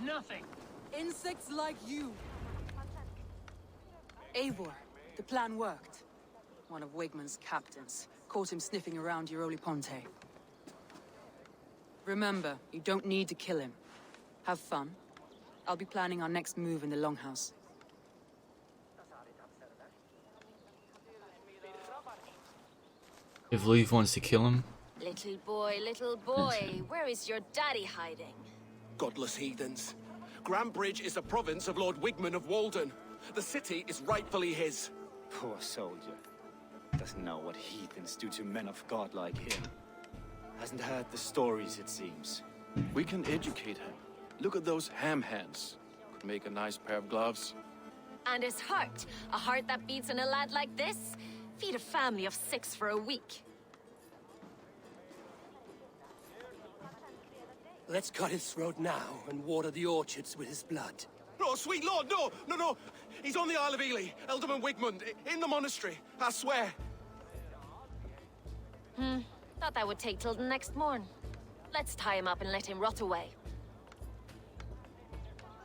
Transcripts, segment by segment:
Nothing. Insects like you. Eivor, the plan worked. One of Wigman's captains caught him sniffing around Euroli Ponte. Remember, you don't need to kill him. Have fun. I'll be planning our next move in the Longhouse. If Leaf wants to kill him, little boy, where is your daddy hiding? Godless heathens. Grambridge is a province of Lord Wigman of Walden. The city is rightfully his. Poor soldier. Doesn't know what heathens do to men of God like him. Hasn't heard the stories, it seems. We can educate him. Look at those ham hands. Could make a nice pair of gloves. And his heart. A heart that beats in a lad like this? Feed a family of 6 for a week. Let's cut his throat now and water the orchards with his blood. Oh, sweet lord, no, no, no. He's on the Isle of Ely, Ealdorman Wigmund, in the monastery, I swear. Thought that would take till the next morn. Let's tie him up and let him rot away.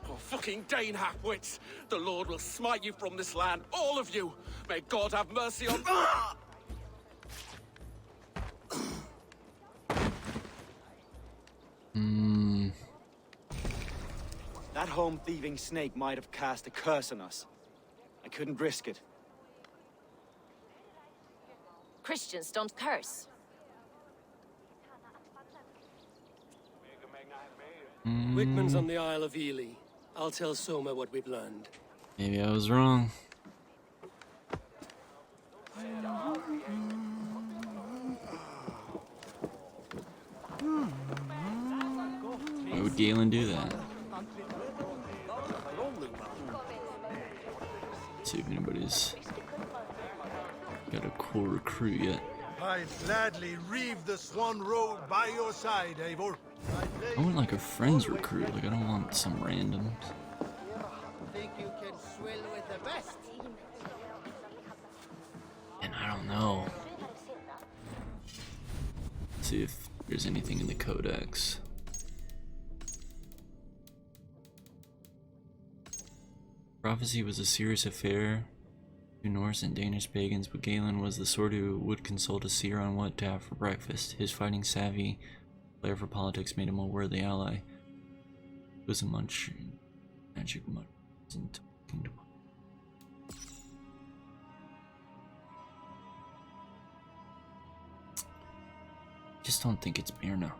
Oh, fucking Dane halfwits. The Lord will smite you from this land, all of you. May God have mercy on... That home-thieving snake might have cast a curse on us. I couldn't risk it. Christians don't curse. Wigman's on the Isle of Ely. I'll tell Soma what we've learned. maybe I was wrong. Why would Galen do that? Let's see if anybody's got a cool recruit yet. I'd gladly reave the Swan Road by your side, Eivor. I want like a friend's recruit, like I don't want some random. Think you can swill with the best? And I don't know. Let's see if there's anything in the codex. Prophecy was a serious affair to Norse and Danish pagans, but Galen was the sort who would consult a seer on what to have for breakfast. His fighting savvy, flair for politics made him a worthy ally. It was a magic kingdom. Just don't think it's Myrna.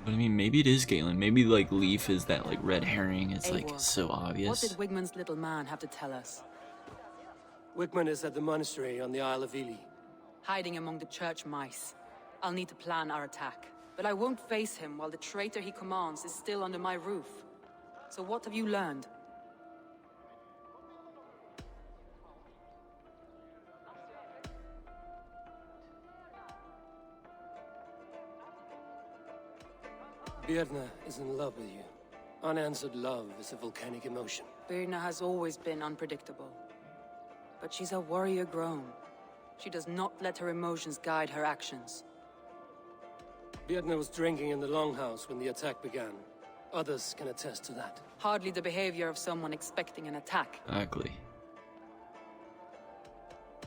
But I mean, maybe it is Galen. Maybe like Leaf is that like red herring. It's like Eivor, so What obvious. did Wigman's little man have to tell us? Wigman is at the monastery on the Isle of Ely. Hiding among the church mice. I'll need to plan our attack. But I won't face him while the traitor he commands is still under my roof. So what have you learned? Birna is in love with you. Unanswered love is a volcanic emotion. Birna has always been unpredictable. But she's a warrior grown. She does not let her emotions guide her actions. Birna was drinking in the Longhouse when the attack began. Others can attest to that. Hardly the behavior of someone expecting an attack. Exactly.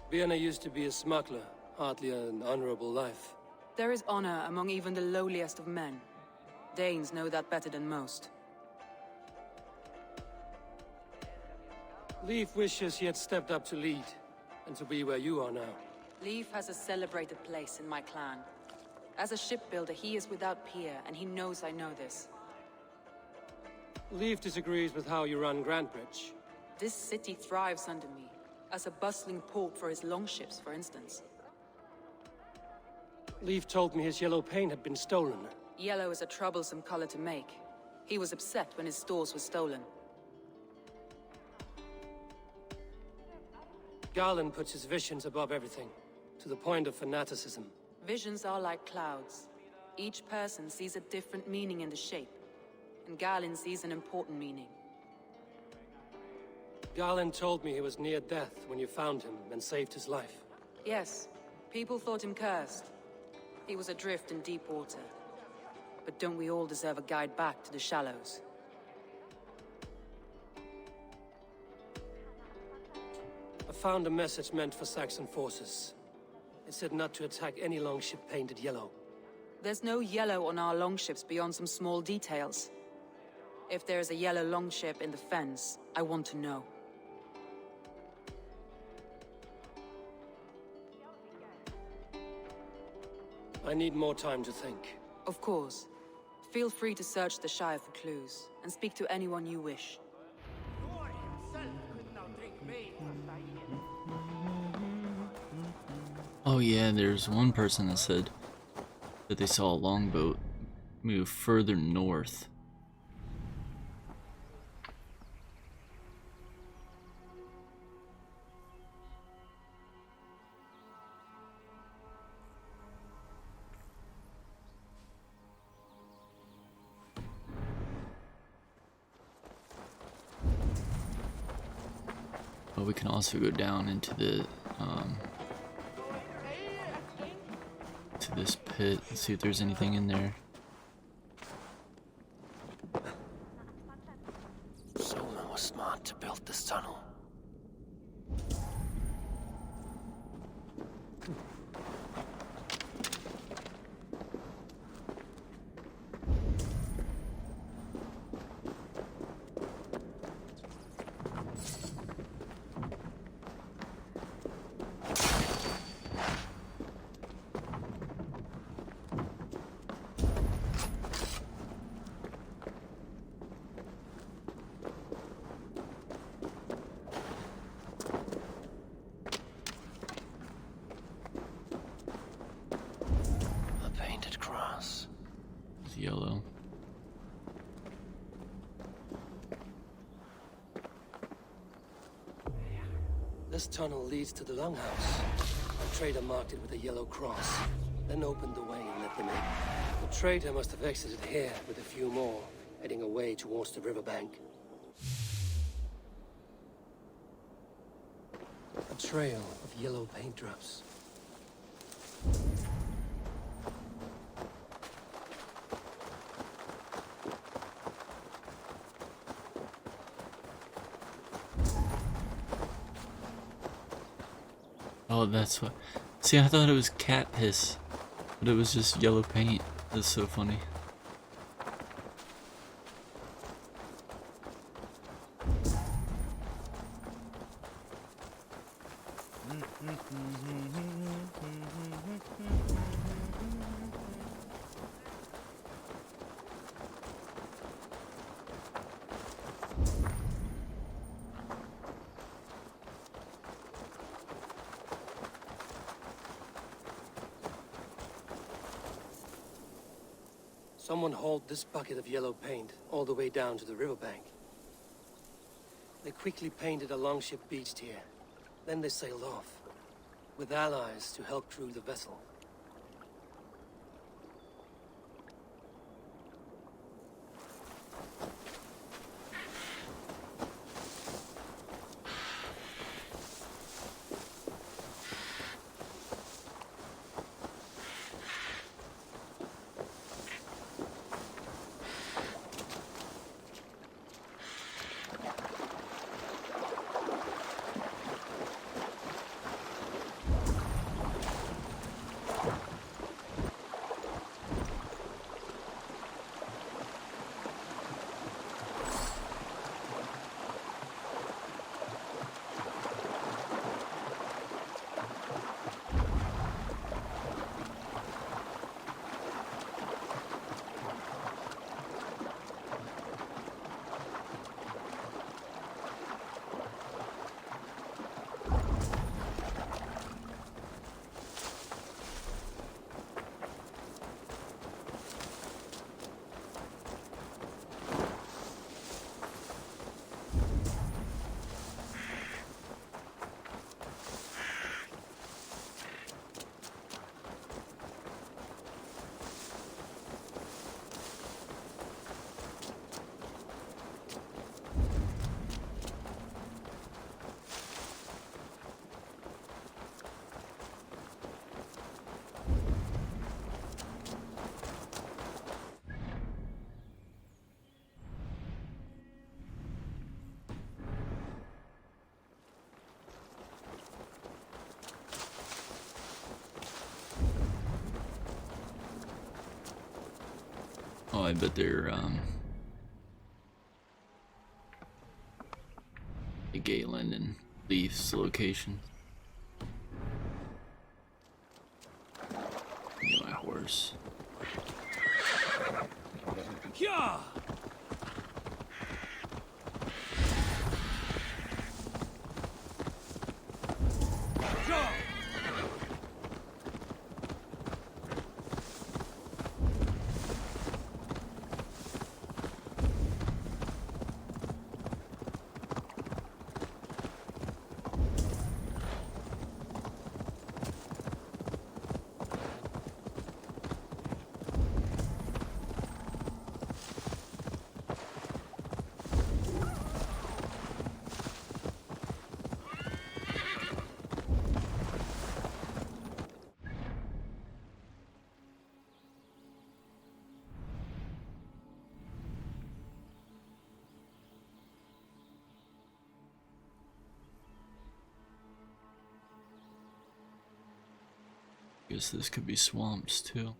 Birna used to be a smuggler, hardly an honorable life. There is honor among even the lowliest of men. Danes know that better than most. Leif wishes he had stepped up to lead, and to be where you are now. Leif has a celebrated place in my clan. As a shipbuilder, he is without peer, and he knows I know this. Leif disagrees with how you run Grandbridge. This city thrives under me, as a bustling port for his longships, for instance. Leif told me his yellow paint had been stolen. Yellow is a troublesome color to make. He was upset when his stores were stolen. Garland puts his visions above everything, to the point of fanaticism. Visions are like clouds. Each person sees a different meaning in the shape, and Galen sees an important meaning. Garland told me he was near death when you found him and saved his life. Yes, People thought him cursed. He was adrift in deep water. But don't we all deserve a guide back to the shallows? I found a message meant for Saxon forces. It said not to attack any longship painted yellow. There's no yellow on our longships beyond some small details. If there's a yellow longship in the fence, I want to know. I need more time to think. Of course. Feel free to search the Shire for clues, and speak to anyone you wish. Oh yeah, there's one person that said that they saw a longboat move further north. But we can also go down into the to this pit and see if there's anything in there. Someone was smart to build this tunnel. A painted cross. It's yellow. This tunnel leads to the longhouse. A trader marked it with a yellow cross, then opened the way and let them in. The trader must have exited here with a few more, heading away towards the riverbank. A trail of yellow paint drops. Oh, that's what. See, I thought it was cat piss, but it was just yellow paint. That's so funny. Someone hauled this bucket of yellow paint all the way down to the riverbank. They quickly painted a longship beached here. Then they sailed off, with allies to help crew the vessel. I bet they're Galen and Leaf's location. Give me my horse. Yeah! Guess this could be swamps too.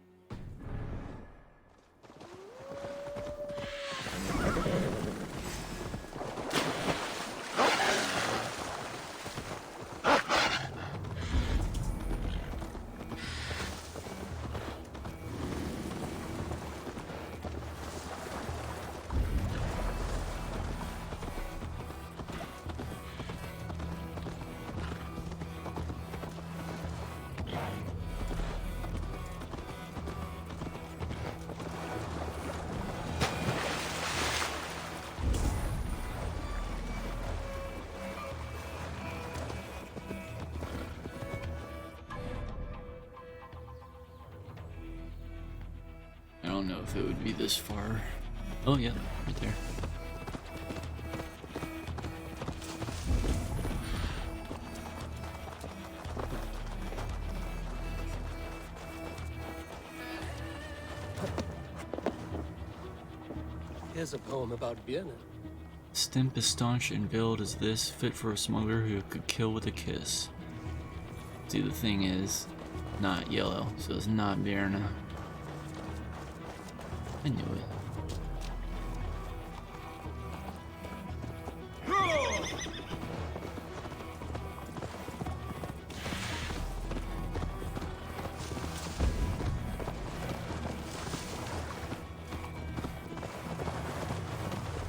I don't know if it would be this far. Oh yeah, right there. Here's a poem about Björn. Stimp is staunch and veiled as this, fit for a smuggler who could kill with a kiss. See, the thing is, not yellow, so it's not Björn. I knew it.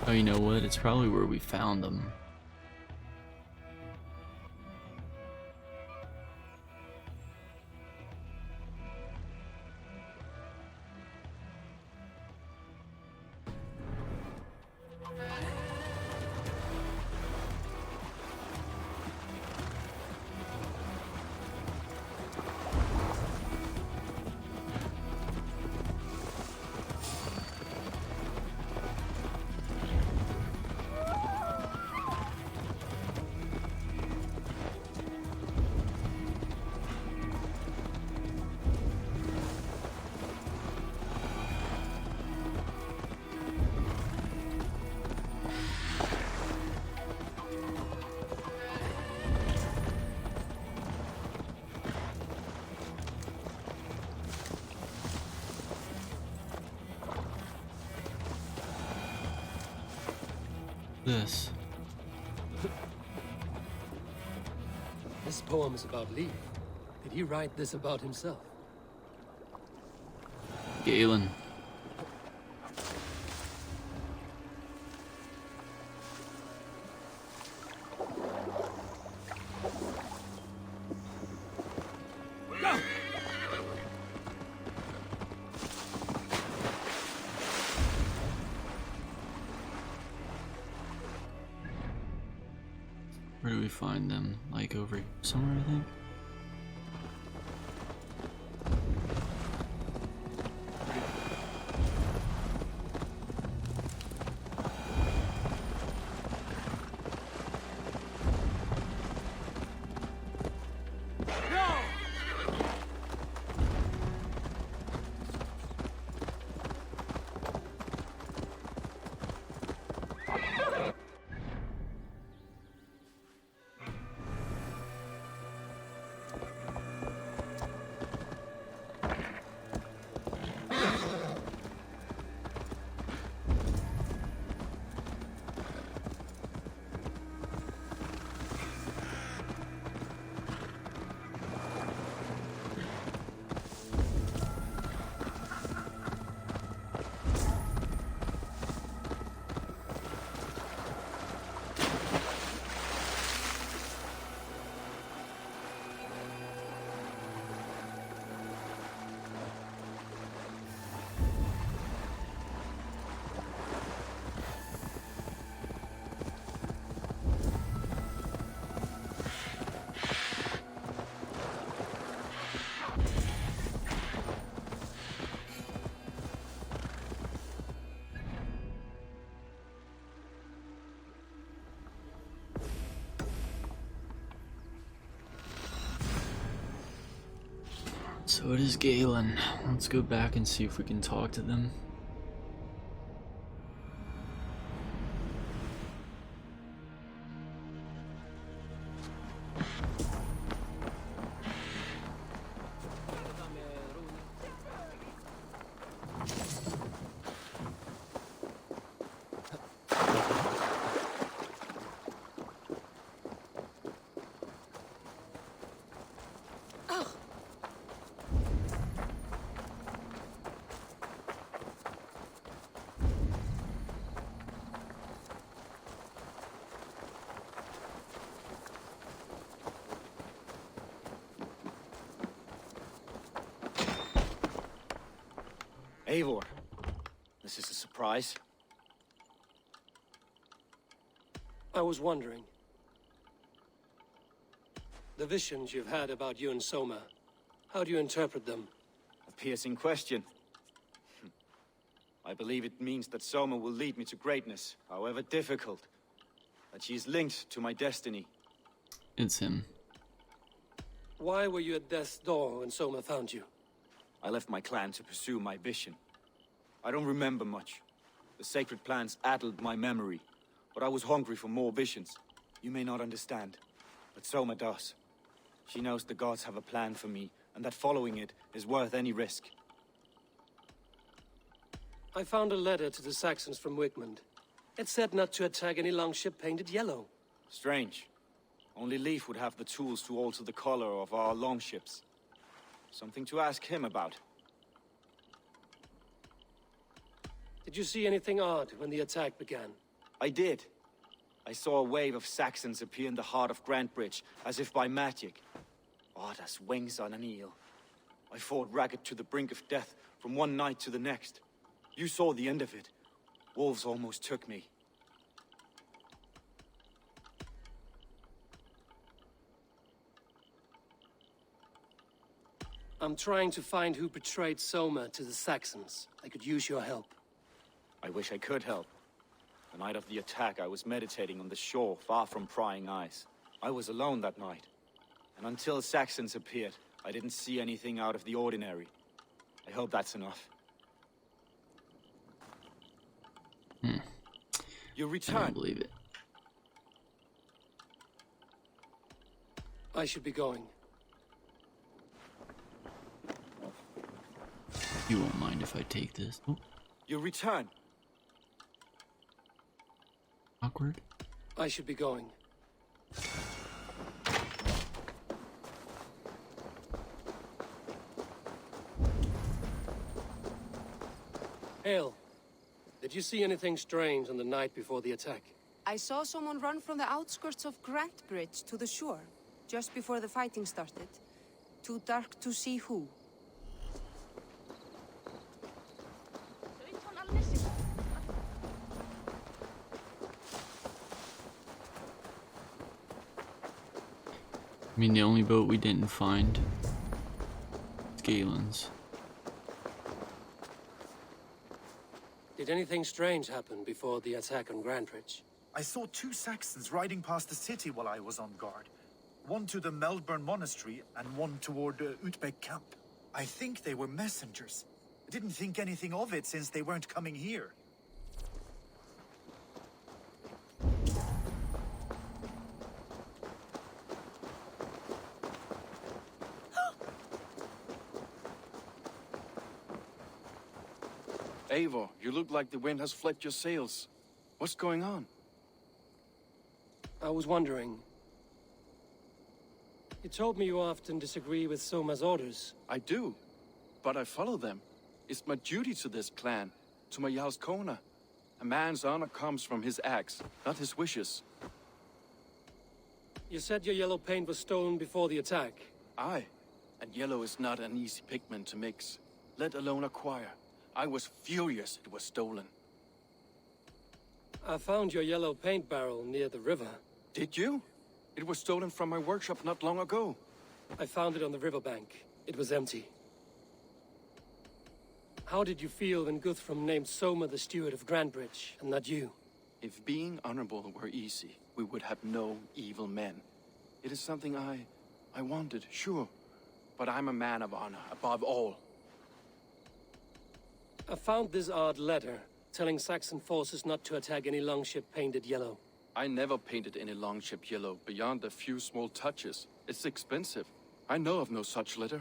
Oh, you know what? It's probably where we found them. This. This poem is about Leaf. Did he write this about himself? Galen. Where do we find them? Like over here somewhere, I think? So it is Galen. Let's go back and see if we can talk to them. Eivor, this is a surprise. I was wondering. The visions you've had about you and Soma, how do you interpret them? A piercing question. I believe it means that Soma will lead me to greatness, however difficult. That she is linked to my destiny. It's him. Why were you at death's door when Soma found you? I left my clan to pursue my vision. I don't remember much. The sacred plants addled my memory, but I was hungry for more visions. You may not understand, but Soma does. She knows the gods have a plan for me, and that following it is worth any risk. I found a letter to the Saxons from Wigmund. It said not to attack any longship painted yellow. Strange. Only Leif would have the tools to alter the color of our longships. Something to ask him about. Did you see anything odd when the attack began? I did. I saw a wave of Saxons appear in the heart of Grantbridge, as if by magic. Odd as wings on an eel. I fought ragged to the brink of death from one night to the next. You saw the end of it. Wolves almost took me. I'm trying to find who betrayed Soma to the Saxons. I could use your help. I wish I could help. The night of the attack, I was meditating on the shore, far from prying eyes. I was alone that night. And until Saxons appeared, I didn't see anything out of the ordinary. I hope that's enough. You I return. don't believe it. I should be going. You won't mind if I take this. Oh, You return. awkward. I should be going. Hail. Did you see anything strange on the night before the attack? I saw someone run from the outskirts of Grantbridge to the shore, just before the fighting started. Too dark to see who. I mean, the only boat we didn't find is Galen's. Did anything strange happen before the attack on Grantbridge? I saw two Saxons riding past the city while I was on guard. One to the Melbourne Monastery and one toward Utbeck Camp. I think they were messengers. I didn't think anything of it since they weren't coming here. Eivor, you look like the wind has flecked your sails. What's going on? I was wondering. You told me you often disagree with Soma's orders. I do, but I follow them. It's my duty to this clan, to my Jarl's Kona. A man's honor comes from his acts, not his wishes. You said your yellow paint was stolen before the attack. Aye, and yellow is not an easy pigment to mix, let alone acquire. I was furious it was stolen. I found your yellow paint barrel near the river. Did you? It was stolen from my workshop not long ago. I found it on the riverbank. It was empty. How did you feel when Guthrum named Soma the steward of Grantbridge, and not you? If being honorable were easy, we would have no evil men. It is something I wanted, sure. but I'm a man of honor, above all. I found this odd letter, telling Saxon forces not to attack any longship painted yellow. I never painted any longship yellow beyond a few small touches. It's expensive. I know of no such letter.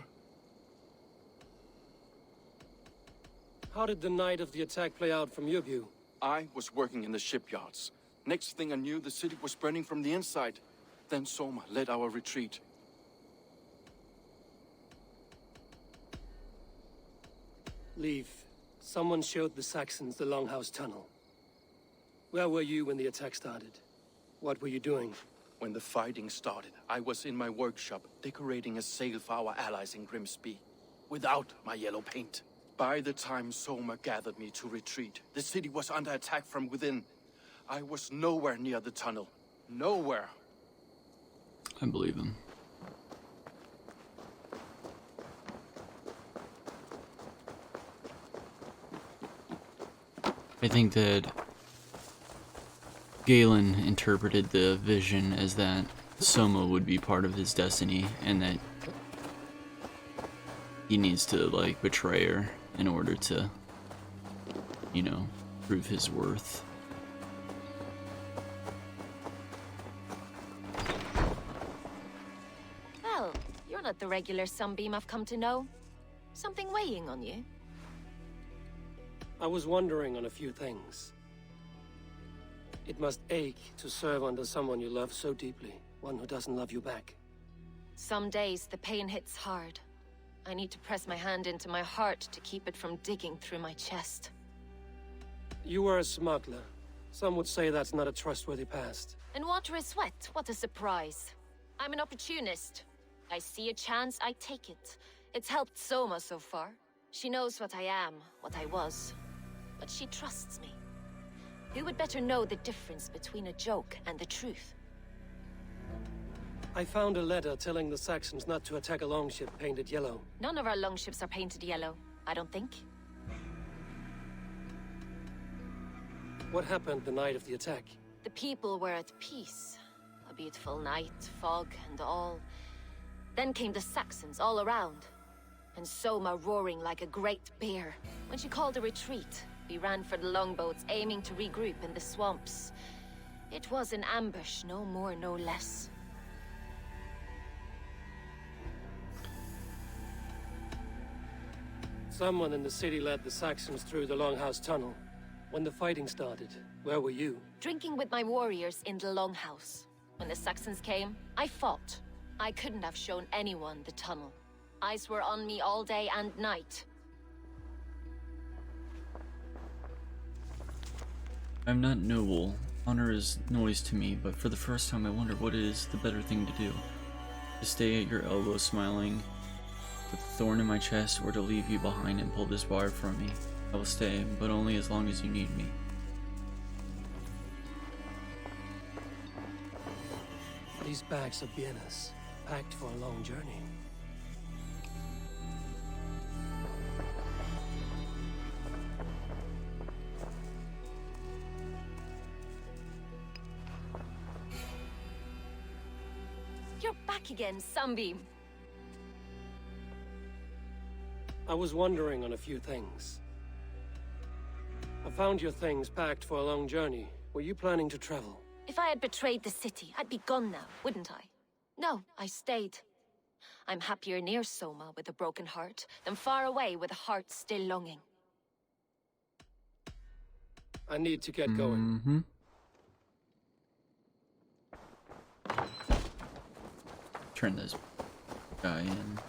How did the night of the attack play out from your view? I was working in the shipyards. Next thing I knew, the city was burning from the inside. Then Soma led our retreat. Leave. Someone showed the Saxons the Longhouse tunnel. Where were you when the attack started? What were you doing? When the fighting started, I was in my workshop, decorating a sail for our allies in Grimsby. Without my yellow paint. By the time Soma gathered me to retreat, the city was under attack from within. I was nowhere near the tunnel. Nowhere. I believe him. I think that Galen interpreted the vision as that Soma would be part of his destiny and that he needs to, like, betray her in order to, you know, prove his worth. Well, you're not the regular Sunbeam I've come to know. Something weighing on you? I was wondering on a few things. It must ache to serve under someone you love so deeply, one who doesn't love you back. Some days the pain hits hard. I need to press my hand into my heart to keep it from digging through my chest. You were a smuggler. Some would say that's not a trustworthy past. And water is wet, what a surprise. I'm an opportunist. I see a chance, I take it. It's helped Soma so far. She knows what I am, what I was. But she trusts me. Who would better know the difference between a joke and the truth? I found a letter telling the Saxons not to attack a longship painted yellow. None of our longships are painted yellow, I don't think. What happened the night of the attack? The people were at peace. A beautiful night, fog and all. Then came the Saxons all around. And Soma roaring like a great bear. When she called a retreat, we ran for the longboats, aiming to regroup in the swamps. It was an ambush, no more, no less. Someone in the city led the Saxons through the Longhouse tunnel. When the fighting started, where were you? Drinking with my warriors in the Longhouse. When the Saxons came, I fought. I couldn't have shown anyone the tunnel. Eyes were on me all day and night. I'm not noble. Honor is noise to me, but for the first time I wonder what is the better thing to do. To stay at your elbow smiling with a thorn in my chest, or to leave you behind and pull this wire from me. I will stay, but only as long as you need me. These bags are bienes, packed for a long journey. You're back again, Sunbeam. I was wondering on a few things. I found your things packed for a long journey. Were you planning to travel? If I had betrayed the city, I'd be gone now, wouldn't I? No, I stayed. I'm happier near Soma with a broken heart than far away with a heart still longing. I need to get going. Turn this guy in.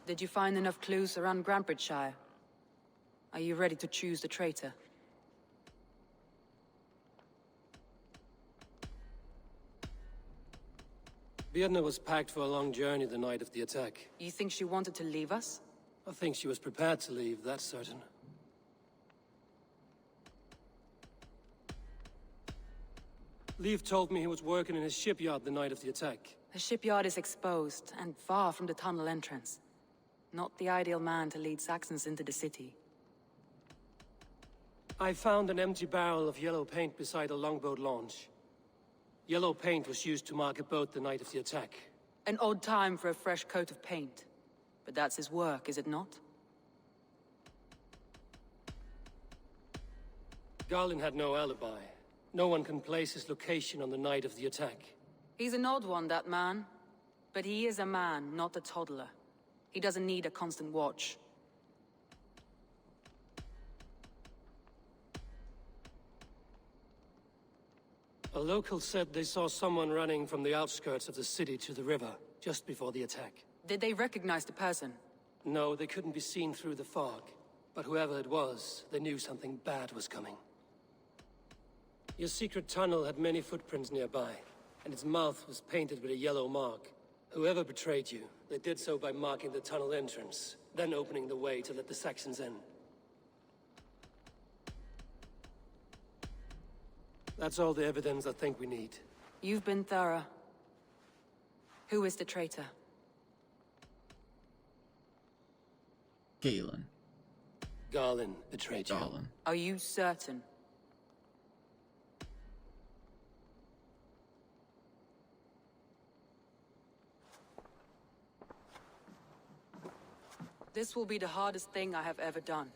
Did you find enough clues around Grantbridgeshire? Are you ready to choose the traitor? Birna was packed for a long journey the night of the attack. You think she wanted to leave us? I think she was prepared to leave, that's certain. Leif told me he was working in his shipyard the night of the attack. The shipyard is exposed, and far from the tunnel entrance. Not the ideal man to lead Saxons into the city. I found an empty barrel of yellow paint beside a longboat launch. Yellow paint was used to mark a boat the night of the attack. An odd time for a fresh coat of paint. But that's his work, is it not? Garlin had no alibi. No one can place his location on the night of the attack. He's an odd one, that man. But he is a man, not a toddler. He doesn't need a constant watch. A local said they saw someone running from the outskirts of the city to the river, just before the attack. Did they recognize the person? No, they couldn't be seen through the fog. But whoever it was, they knew something bad was coming. Your secret tunnel had many footprints nearby, and its mouth was painted with a yellow mark. Whoever betrayed you, they did so by marking the tunnel entrance, then opening the way to let the Saxons in. That's all the evidence I think we need. You've been thorough. Who is the traitor? Galen. Garlin betrayed you. Garlin. Are you certain? This will be the hardest thing I have ever done.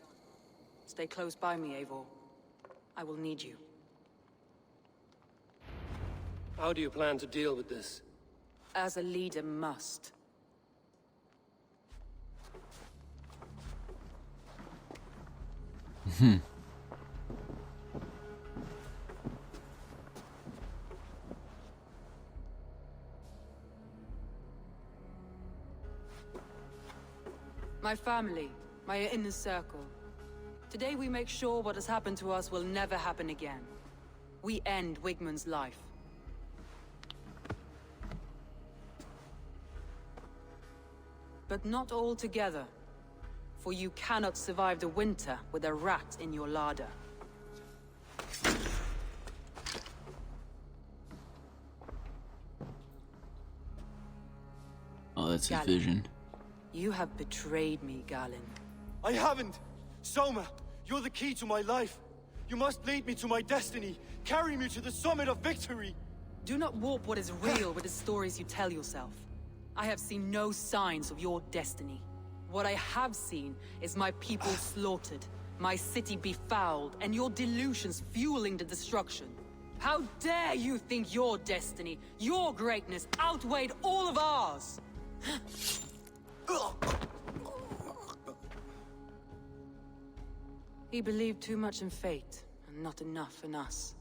Stay close by me, Eivor. I will need you. How do you plan to deal with this? As a leader must. My family, my inner circle. Today we make sure what has happened to us will never happen again. We end Wigmund's life. But not all together. For you cannot survive the winter with a rat in your larder. Oh, that's his Galen. vision. You have betrayed me, Galen. I haven't! Soma, you're the key to my life. You must lead me to my destiny. Carry me to the summit of victory. Do not warp what is real with the stories you tell yourself. I have seen no signs of your destiny. What I have seen is my people slaughtered, my city befouled, and your delusions fueling the destruction. How dare you think your destiny, your greatness, outweighed all of ours? He believed too much in fate, and not enough in us.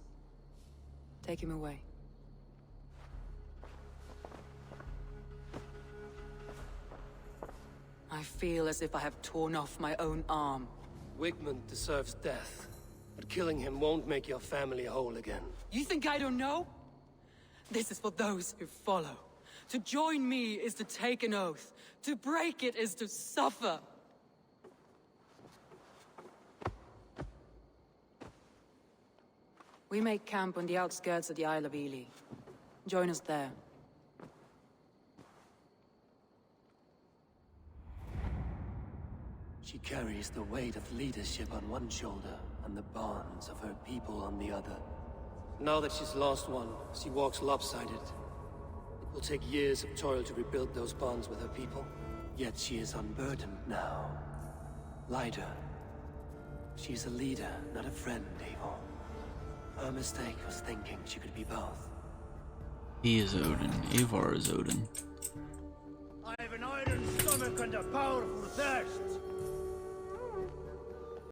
Take him away. I feel as if I have torn off my own arm. Wigmund deserves death, but killing him won't make your family whole again. You think I don't know? This is for those who follow. To join me is to take an oath. To break it is to suffer. We make camp on the outskirts of the Isle of Ely. Join us there. She carries the weight of leadership on one shoulder and the bonds of her people on the other. Now that she's lost one, she walks lopsided. It will take years of toil to rebuild those bonds with her people. Yet she is unburdened now. Lighter. She's a leader, not a friend, Eivor. Her mistake was thinking she could be both. He is Odin. Eivor is Odin. I have an iron stomach and a powerful thirst.